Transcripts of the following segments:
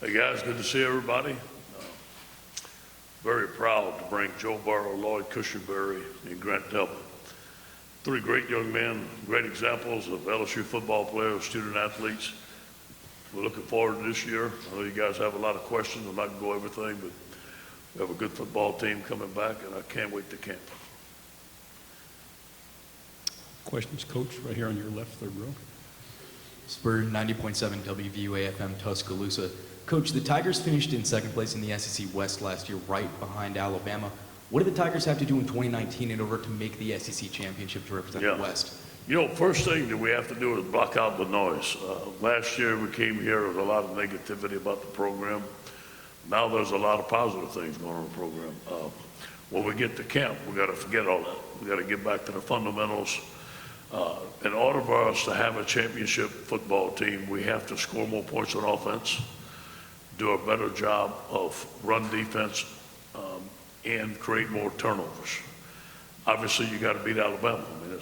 Hey guys, good to see everybody. Very proud to bring Joe Burrow, Lloyd Cushenberry, and Grant Delpit. Three great young men, great examples of LSU football players, student athletes. We're looking forward to this year. I know you guys have a lot of questions. I'm not going to go everything, but we have a good football team coming back, and I can't wait to camp. Questions, Coach, right here on your left, third row. Spur 90.7 WVUA-FM Tuscaloosa. Coach, the Tigers finished in second place in the SEC West last year, right behind Alabama. What do the Tigers have to do in 2019 in order to make the SEC championship to represent the West? You know, first thing that we have to do is block out the noise. Last year we came here with a lot of negativity about the program. Now there's a lot of positive things going on in the program. When we get to camp, we got to forget all that. We got to get back to the fundamentals. In order for us to have a championship football team, we have to score more points on offense, do a better job of run defense, and create more turnovers. Obviously, you got to beat Alabama. I mean,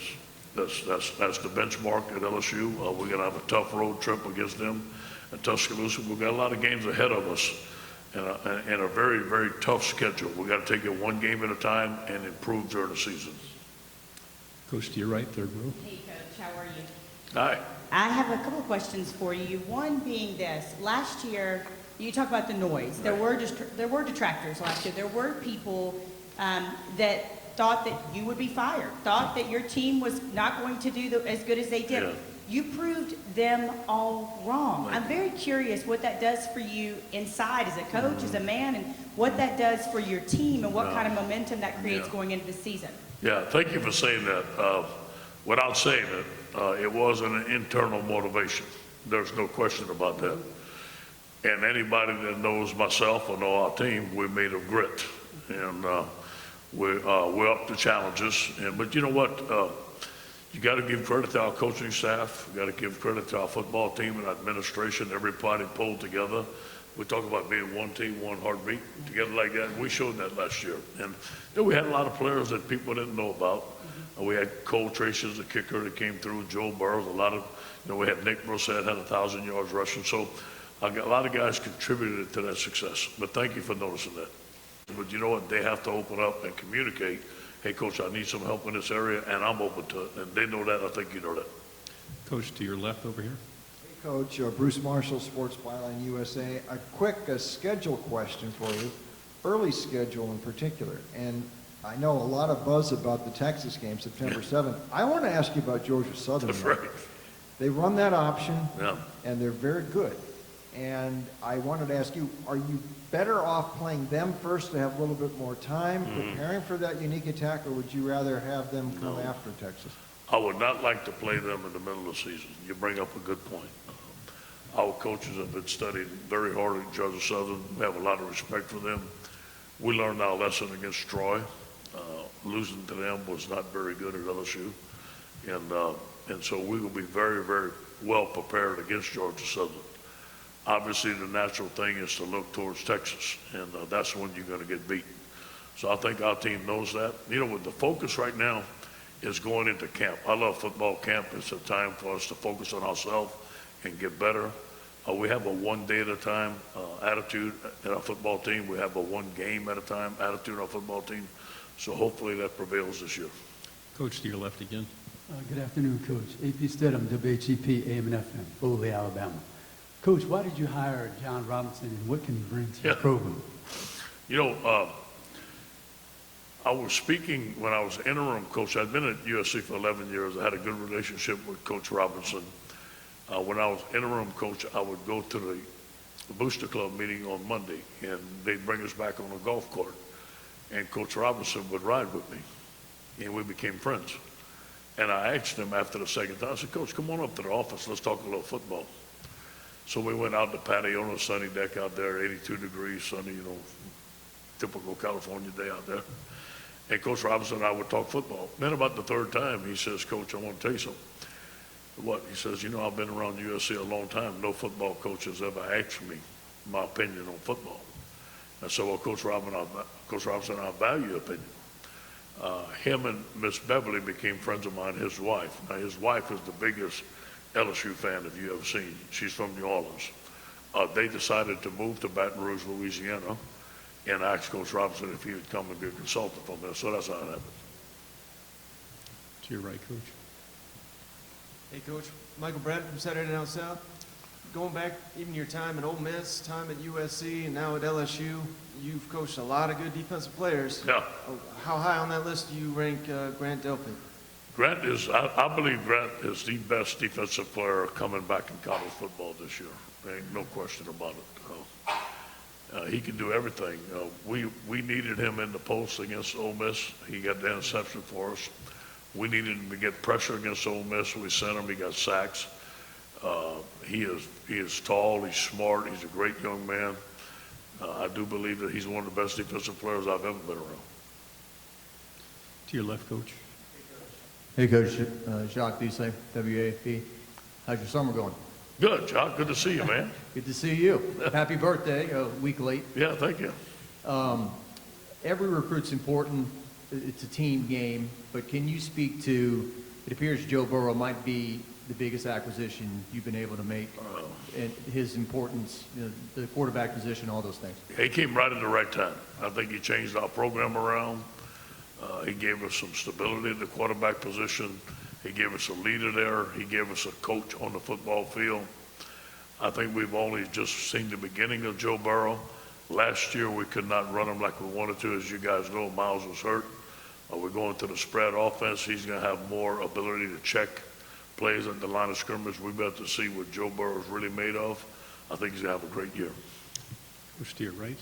that's the benchmark at LSU. We're going to have a tough road trip against them at Tuscaloosa. We've got a lot of games ahead of us and a very, very tough schedule. We got to take it one game at a time and improve during the season. Coach, to your right, third row. Hey, Coach, how are you? Hi. I have a couple of questions for you. One being this: last year, you talk about the noise. There were detractors last year. There were people that thought that you would be fired, thought that your team was not going to do as good as they did. Yeah. You proved them all wrong. I'm very curious what that does for you inside as a coach, as a man, and what that does for your team and what kind of momentum that creates going into the season. Yeah, thank you for saying that. Without saying it, it was an internal motivation. There's no question about that. And anybody that knows myself or know our team, we're made of grit. And we're up to challenges. But you know what? You got to give credit to our coaching staff. You got to give credit to our football team and administration. Everybody pulled together. We talk about being one team, one heartbeat, together like that. We showed that last year. And then we had a lot of players that people didn't know about. We had Cole Traces, the kicker that came through, Joe Burrow, we had Nick Brissett, had 1,000 yards rushing. So a lot of guys contributed to that success. But thank you for noticing that. But you know what? They have to open up and communicate. Hey, Coach, I need some help in this area, and I'm open to it. And they know that. I think you know that. Coach, to your left over here. Hey, Coach, Bruce Marshall, Sports Byline USA. A quick schedule question for you, early schedule in particular. And I know a lot of buzz about the Texas game, September 7th. I want to ask you about Georgia Southern. That's right. They run that option, Yeah. and they're very good. And I wanted to ask you, are you better off playing them first to have a little bit more time preparing for that unique attack, or would you rather have them come after Texas? I would not like to play them in the middle of the season. You bring up a good point. Our coaches have been studying very hard at Georgia Southern. We have a lot of respect for them. We learned our lesson against Troy. Losing to them was not very good at LSU. And so we will be very, very well prepared against Georgia Southern. Obviously, the natural thing is to look towards Texas, and that's when you're going to get beat. So I think our team knows that. You know, the focus right now is going into camp. I love football camp. It's a time for us to focus on ourselves and get better. We have a one day at a time attitude in our football team. We have a one game at a time attitude in our football team. So hopefully that prevails this year. Coach, to your left again. Good afternoon, Coach. AP Stedham, WHEP, AM and FM, Foley, Alabama. Coach, why did you hire John Robinson, and what can he bring to the program? You know, I was speaking when I was interim coach. I'd been at USC for 11 years. I had a good relationship with Coach Robinson. When I was interim coach, I would go to the Booster Club meeting on Monday, and they'd bring us back on a golf court. And Coach Robinson would ride with me, and we became friends. And I asked him after the second time, I said, Coach, come on up to the office. Let's talk a little football. So we went out to the patio on a sunny deck out there, 82 degrees, sunny, you know, typical California day out there. And Coach Robinson and I would talk football. Then about the third time, he says, Coach, I want to tell you something. What? He says, you know, I've been around USC a long time. No football coach has ever asked me my opinion on football. And so, well, Coach Robinson, I value your opinion. Him and Miss Beverly became friends of mine, his wife. Now, his wife is the biggest LSU fan if you ever seen. She's from New Orleans. they decided to move to Baton Rouge, Louisiana, and asked Coach Robinson if he would come and be a consultant from there. So that's how it happened. To your right, Coach. Hey, Coach. Michael Brett from Saturday Down South. Going back even your time at Ole Miss, time at USC, and now at LSU, you've coached a lot of good defensive players. Yeah. How high on that list do you rank Grant Delpit? Grant is, I believe Grant is the best defensive player coming back in college football this year. There ain't no question about it. He can do everything. We needed him in the post against Ole Miss. He got the interception for us. We needed him to get pressure against Ole Miss. We sent him. He got sacks. He is tall. He's smart. He's a great young man. I do believe that he's one of the best defensive players I've ever been around. To your left, Coach. Hey, Coach. Jacques Dusay, WAFB. How's your summer going? Good, John. Good to see you, man. Good to see you. Happy birthday, a week late. Yeah, thank you. Every recruit's important. It's a team game. But can you speak to, it appears Joe Burrow might be the biggest acquisition you've been able to make, and his importance, you know, the quarterback position, all those things. He came right at the right time. I think he changed our program around. He gave us some stability at the quarterback position. He gave us a leader there. He gave us a coach on the football field. I think we've only just seen the beginning of Joe Burrow. Last year, we could not run him like we wanted to. As you guys know, Miles was hurt. We're going to the spread offense. He's going to have more ability to check plays at the line of scrimmage. We've got to see what Joe Burrow is really made of. I think he's going to have a great year. Coach to your right.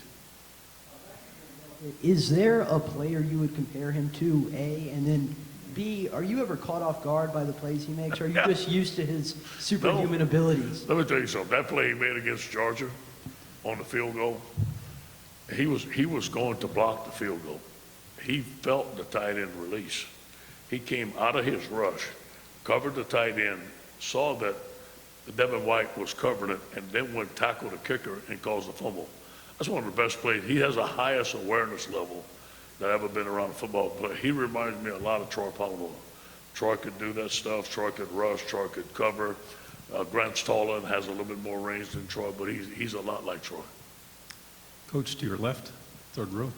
Is there a player you would compare him to, A? And then, B, are you ever caught off guard by the plays he makes? Or are you just used to his superhuman abilities? Let me tell you something. That play he made against Georgia on the field goal, he was going to block the field goal. He felt the tight end release. He came out of his rush, covered the tight end, saw that Devin White was covering it, and then went tackle the kicker and caused the fumble. That's one of the best plays. He has the highest awareness level that I've ever been around a football player. He reminds me a lot of Troy Polamalu. Troy could do that stuff. Troy could rush. Troy could cover. Grant's taller and has a little bit more range than Troy, but he's a lot like Troy. Coach to your left, third row.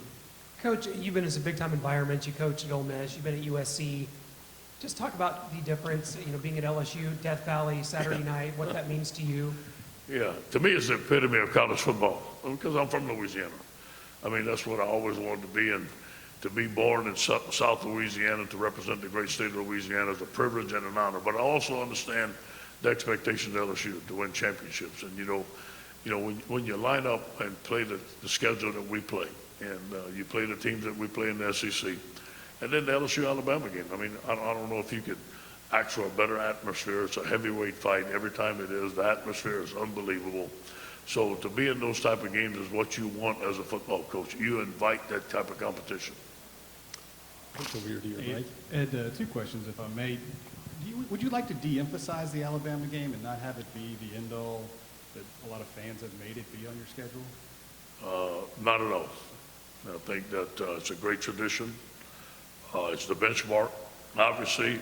Coach, you've been in some big-time environments. You coached at Ole Miss. You've been at USC. Just talk about the difference, being at LSU, Death Valley, Saturday night, what that means to you. Yeah, to me, it's the epitome of college football because I'm from Louisiana. I mean, that's what I always wanted to be, and to be born in South Louisiana to represent the great state of Louisiana is a privilege and an honor. But I also understand the expectations of LSU to win championships. And when you line up and play the schedule that we play, and you play the teams that we play in the SEC, and then the LSU-Alabama game. I mean, I don't know if you could ask for a better atmosphere. It's a heavyweight fight. Every time it is, the atmosphere is unbelievable. So to be in those type of games is what you want as a football coach. You invite that type of competition. Coach over here to your right. Ed, two questions, if I may. Would you like to de-emphasize the Alabama game and not have it be the end-all that a lot of fans have made it be on your schedule? Not at all. I think that it's a great tradition. It's the benchmark. Obviously,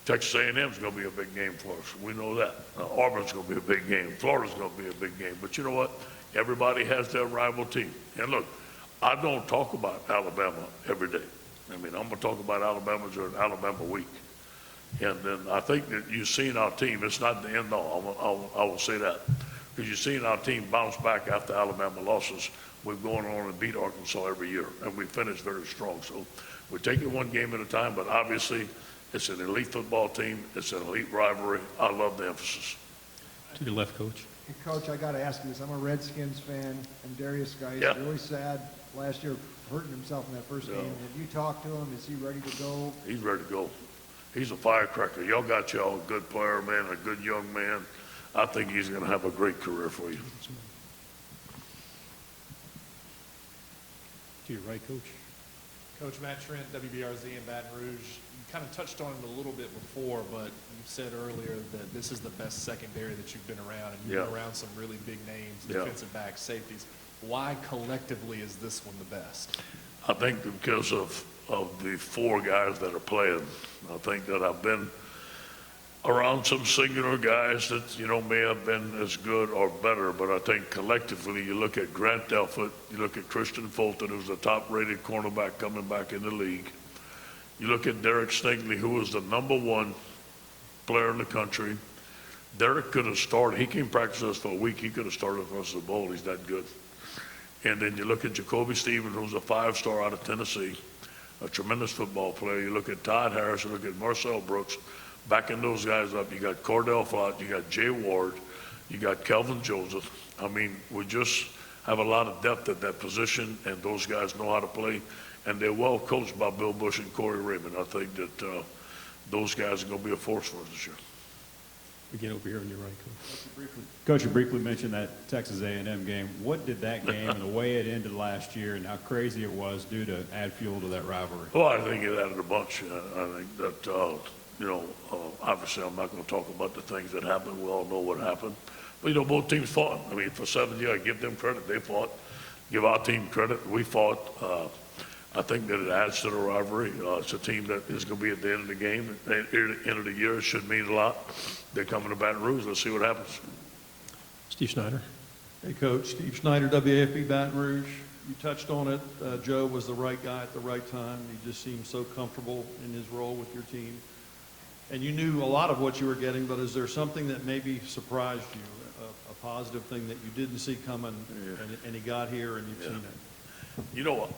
Texas A&M is going to be a big game for us. We know that. Auburn's going to be a big game. Florida's going to be a big game. But you know what? Everybody has their rival team. And look, I don't talk about Alabama every day. I mean, I'm going to talk about Alabama during Alabama week. And then I think that you've seen our team. It's not the end all. I will say that. Because you've seen our team bounce back after Alabama losses. We've gone on and beat Arkansas every year. And we finished very strong. So we're taking one game at a time. But obviously, it's an elite football team. It's an elite rivalry. I love the emphasis. To your left, Coach. Hey, Coach, I got to ask you this. I'm a Redskins fan, and Darius Geis, Yeah. really sad last year, hurting himself in that first Yeah. game. Have you talked to him? Is he ready to go? He's ready to go. He's a firecracker. Y'all got y'all a good player, man, a good young man. I think he's going to have a great career for you. To your right, Coach. Coach Matt Trent, WBRZ in Baton Rouge. You kind of touched on it a little bit before, but you said earlier that this is the best secondary that you've been around, and you've been around some really big names, defensive backs, safeties. Why collectively is this one the best? I think because of the four guys that are playing. I think that around some singular guys that, may have been as good or better, but I think collectively, you look at Grant Delpit, you look at Christian Fulton, who's the top-rated cornerback coming back in the league. You look at Derek Stingley, who was the #1 player in the country. Derek could have started. He came practice us for a week. He could have started for us at the bowl. He's that good. And then you look at Jacoby Stevens, who's a 5-star out of Tennessee, a tremendous football player. You look at Todd Harris, you look at Marcel Brooks, backing those guys up. You got Cordell Flott, you got Jay Ward, you got Kelvin Joseph. I mean, we just have a lot of depth at that position, and those guys know how to play, and they're well coached by Bill Bush and Corey Raymond. I think that those guys are going to be a force for us this year. Again, over here on your right, Coach. Coach, you briefly mentioned that Texas A&M game. What did that game and the way it ended last year and how crazy it was do to add fuel to that rivalry? Well, I think it added a bunch. I think that, obviously I'm not going to talk about the things that happened. We all know what happened. But, both teams fought. I mean, for 7 years, I give them credit. They fought. Give our team credit. We fought. I think that it adds to the rivalry. It's a team that is going to be at the end of the game. At the end of the year, it should mean a lot. They're coming to Baton Rouge. Let's see what happens. Steve Snyder. Hey, Coach. Steve Snyder, WAFB Baton Rouge. You touched on it. Joe was the right guy at the right time. He just seemed so comfortable in his role with your team. And you knew a lot of what you were getting, but is there something that maybe surprised you, a positive thing that you didn't see coming, and he got here and you've seen it?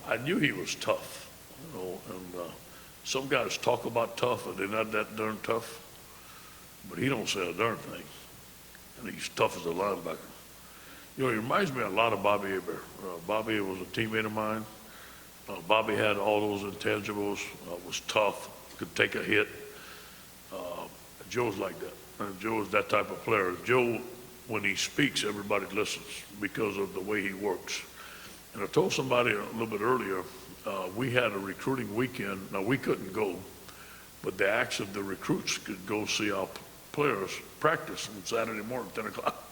I knew he was tough, and some guys talk about tough, and they're not that darn tough, but he don't say a darn thing, and he's tough as a linebacker. He reminds me a lot of Bobby Hebert. Bobby was a teammate of mine. Bobby had all those intangibles, was tough, could take a hit. Joe's like that, and Joe is that type of player. Joe, when he speaks, everybody listens because of the way he works. And I told somebody a little bit earlier, we had a recruiting weekend. Now, we couldn't go, but they asked if the recruits could go see our players practice on Saturday morning, 10 o'clock.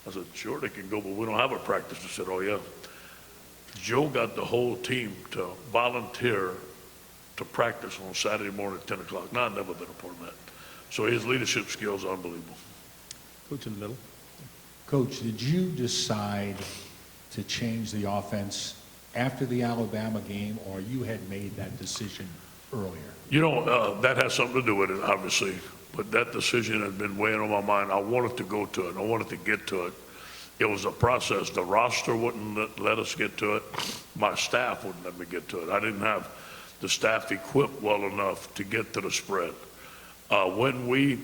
I said, sure, they can go, but we don't have a practice. They said, oh, yeah. Joe got the whole team to volunteer to practice on Saturday morning at 10 o'clock. Now, I've never been a part of that. So his leadership skills are unbelievable. Coach in the middle. Coach, did you decide to change the offense after the Alabama game, or you had made that decision earlier? That has something to do with it, obviously, but that decision has been weighing on my mind. I wanted to go to it. I wanted to get to it. It was a process. The roster wouldn't let us get to it. My staff wouldn't let me get to it. I didn't have the staff equipped well enough to get to the spread. When we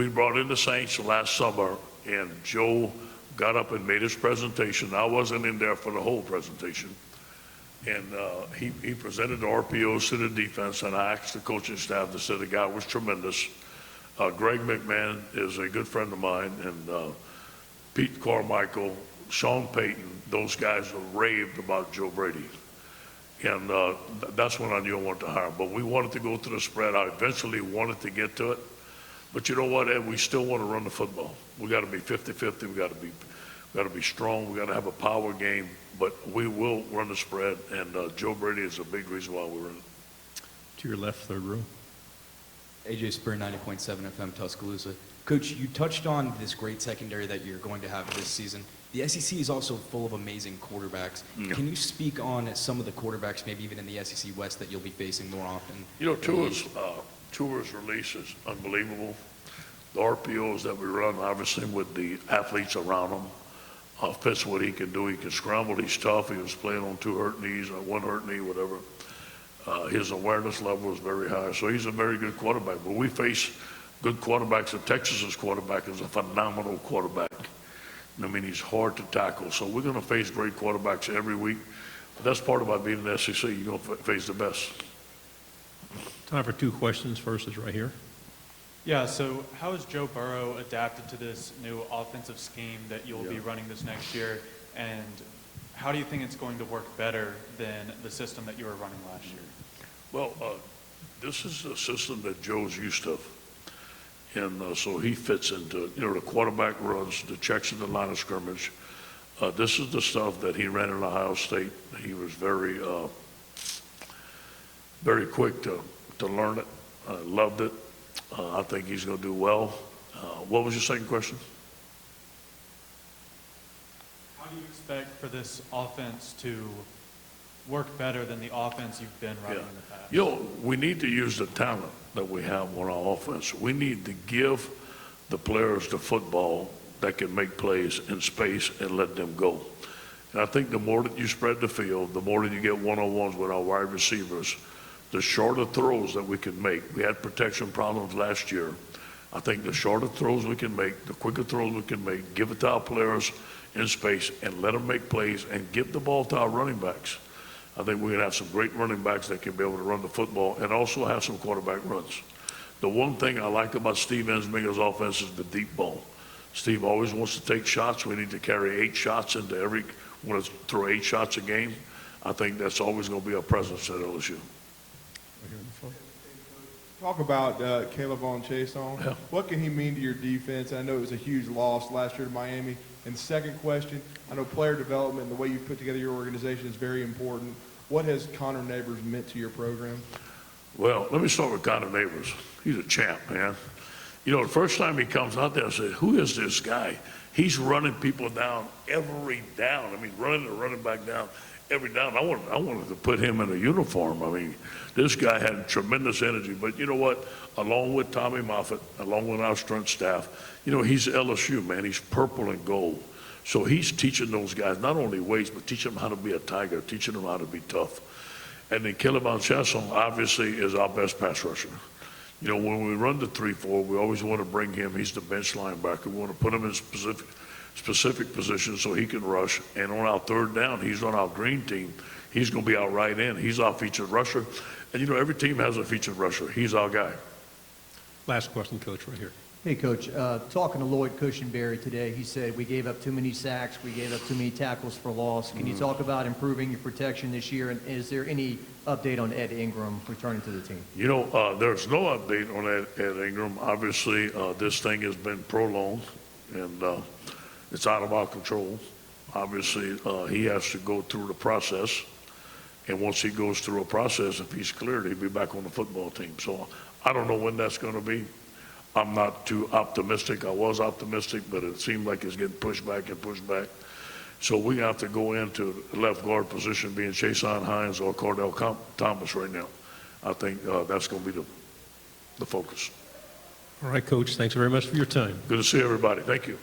brought in the Saints last summer, and Joe got up and made his presentation. I wasn't in there for the whole presentation. And he presented the RPOs to the defense, and I asked the coaching staff to say the guy was tremendous. Greg McMahon is a good friend of mine, and Pete Carmichael, Sean Payton, those guys raved about Joe Brady. And that's when I knew I wanted to hire him. But we wanted to go to the spread. I eventually wanted to get to it. But you know what, Ed? We still want to run the football. We got to be 50-50. We got to be strong. We got to have a power game. But we will run the spread. And Joe Brady is a big reason why we run it. To your left, third row. AJ Spur, 90.7 FM Tuscaloosa. Coach, you touched on this great secondary that you're going to have this season. The SEC is also full of amazing quarterbacks. Yeah. Can you speak on some of the quarterbacks, maybe even in the SEC West, that you'll be facing more often? Tua's release is unbelievable. The RPOs that we run, obviously, with the athletes around him, fits what he can do. He can scramble. He's tough. He was playing on 2 hurt knees or 1 hurt knee, whatever. His awareness level is very high. So he's a very good quarterback. But we face good quarterbacks. And Texas's quarterback is a phenomenal quarterback. I mean, he's hard to tackle. So we're going to face great quarterbacks every week. But that's part about being in the SEC. You're going to face the best. Time for 2 questions. First is right here. Yeah, so how has Joe Burrow adapted to this new offensive scheme that you'll be running this next year? And how do you think it's going to work better than the system that you were running last year? Well, this is the system that Joe's used to. And so he fits into it. The quarterback runs, the checks in the line of scrimmage. This is the stuff that he ran in Ohio State. He was very, very quick to learn it. Loved it. I think he's going to do well. What was your second question? How do you expect for this offense to work better than the offense you've been running in the past? You know, we need to use the talent that we have on our offense. We need to give the players the football that can make plays in space and let them go. And I think the more that you spread the field, the more that you get one-on-ones with our wide receivers, the shorter throws that we can make. We had protection problems last year. I think the shorter throws we can make, the quicker throws we can make, give it to our players in space and let them make plays and give the ball to our running backs. I think we're going to have some great running backs that can be able to run the football and also have some quarterback runs. The one thing I like about Steve Ensminger's offense is the deep ball. Steve always wants to take shots. We need to carry 8 shots into every, want to throw 8 shots a game. I think that's always going to be a presence at LSU. Talk about Caleb Chase on. Yeah. What can he mean to your defense? I know it was a huge loss last year to Miami. And second question, I know player development and the way you put together your organization is very important. What has Connor Neighbors meant to your program? Well, let me start with Connor Neighbors. He's a champ, man. You know, the first time he comes out there, I said, who is this guy? He's running people down every down. I mean, running the running back down every down. I wanted to put him in a uniform. I mean, this guy had tremendous energy. But you know what? Along with Tommy Moffitt, along with our strength staff, you know, he's LSU, man. He's purple and gold. So he's teaching those guys not only weights, but teaching them how to be a tiger, teaching them how to be tough. And then Caleb Chesson obviously is our best pass rusher. You know, when we run the 3-4, we always want to bring him. He's the bench linebacker. We want to put him in specific positions so he can rush. And on our third down, he's on our green team. He's going to be our right end. He's our featured rusher. And, you know, every team has a featured rusher. He's our guy. Last question, Coach, right here. Hey, Coach, talking to Lloyd Cushenberry today, he said we gave up too many sacks, we gave up too many tackles for loss. Can you talk about improving your protection this year? And is there any update on Ed Ingram returning to the team? You know, there's no update on Ed Ingram. Obviously, this thing has been prolonged, and it's out of our control. Obviously, he has to go through the process. And once he goes through a process, if he's cleared, he'll be back on the football team. So I don't know when that's going to be. I'm not too optimistic. I was optimistic, but it seemed like it's getting pushed back and pushed back. So we have to go into the left guard position, being Chason Hines or Cordell Thomas right now. I think that's going to be the focus. All right, Coach, thanks very much for your time. Good to see everybody. Thank you.